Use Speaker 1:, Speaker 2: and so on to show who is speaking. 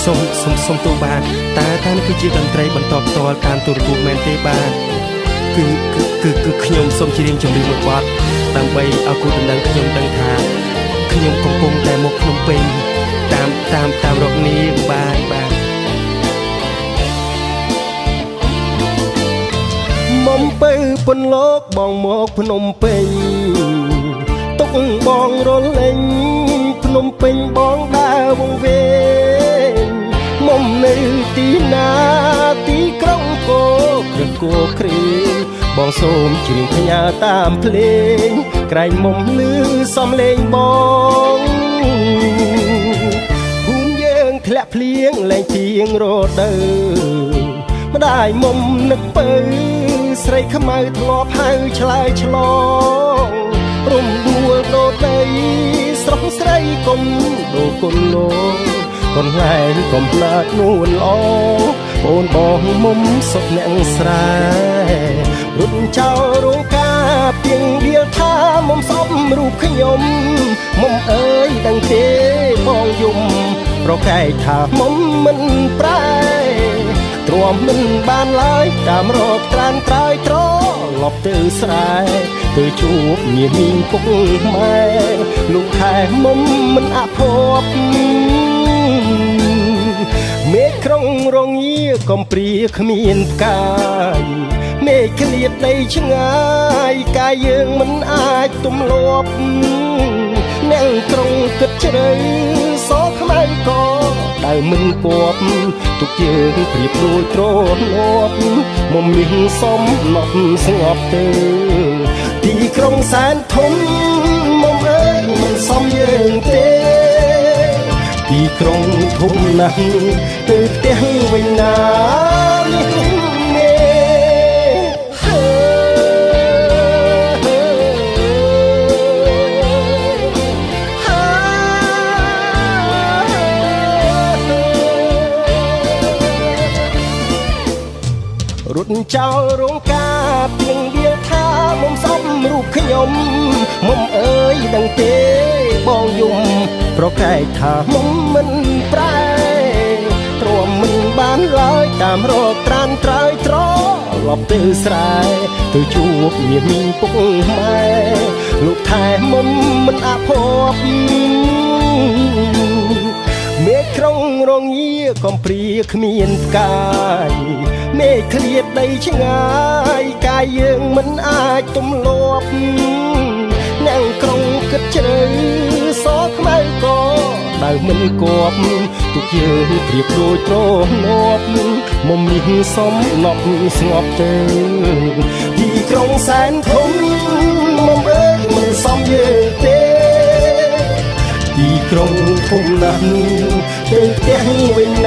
Speaker 1: សូមទូបាទតើនេះគឺជាតន្ត្រីបន្តផ្ទាល់តាមទូរទស្សន៍មែនទេបាទគឺខ្ញុំសូមច្រៀងចម្រៀងមួយបទដើម្បីឲ្យគូដណ្ដឹងខ្ញុំដឹងថាខ្ញុំកំពុងតែមកភ្នំពេញតាមរកនាងបាទមុំពៅពន្លកបងមកភ្នំពេញទុកបងរលែងភ្នំពេញបងដើរវង្វេងមុំនៅទីណាទីក្រុងគោគ្រឿងគោគ្រីបងសូមច្រៀងផ្ញើតាមភ្លេងក្រែងមុំលឺសំលេងបងភូមិយើងធ្លាក់ភ្លៀងលែងទៀងរដូវម្ដាយមុំនឹកពៅស្រីខ្មៅធ្លាប់ហៅឆ្លើយឆ្លងរំដួលដោដីស្រុកស្រីកុំដូគុណលោកកូនឡែងកុំផ្លាតនួនល្អអូនបងមុំសុខអ្នកស្រែរត់ចោលរោងការពីងដៀលថាមុំសពរូបខ្ញុំមុំអើយដឹងទេបងយំប្រកែកថាមុំមិនប្រែទ្រាំមិនបានឡើយតាមរកត្រានក្រោយត្រឡប់ទៅស្រែទៅជួបញាមីងពុកម៉ែលោកខែមុំមិនអភ័ព្វមេឃក្រុងរងាកំព្រាគ្មានផ្កាយមេឃឃ្លាតដីឆ្ងាយកាយយើងមិនអាចទំលាប់អ្នកក្រុងគិតជ្រៅសខ្មៅក៏ដៅមិនគប់ទុកយើងប្រៀបដូចទ្រនាប់មុំមានសំណប់ស្ងប់ទៅទីក្រុងសែនធំមុំអើយមិនសមយើងទេទីក្រុងធំណាស់ទៅផ្ទះវិញណារត់ចោលរោងការពីងដៀលថាមុំសំរូបខ្ញុំមុំអើយដឹងទេបងយំប្រកែកថាមុំមិនប្រែទ្រាំមិនបានឡើយតាមរកត្រានត្រើយត្រឡប់ទៅស្រែទៅជួបញាមីងពុកម៉ែលោកថែមុំមិនអភ័ព្វមេឃក្រុងរងាកំព្រាគ្មានផ្កាយមេឃឃ្លាតដីឆ្ងាយកាយយើងមិនអាចទំលាប់អ្នកក្រុងគិតជ្រៅសខ្មៅក៏ដៅមិនគប់ទុកយើងប្រៀបដូចទ្រនាប់មុំមានសំណប់ស្ងប់ទៅទីក្រុងសែនធំមុំអើយមិនសមយើងទេទីក្រុងធំណាស់ទៅផ្ទះវិញ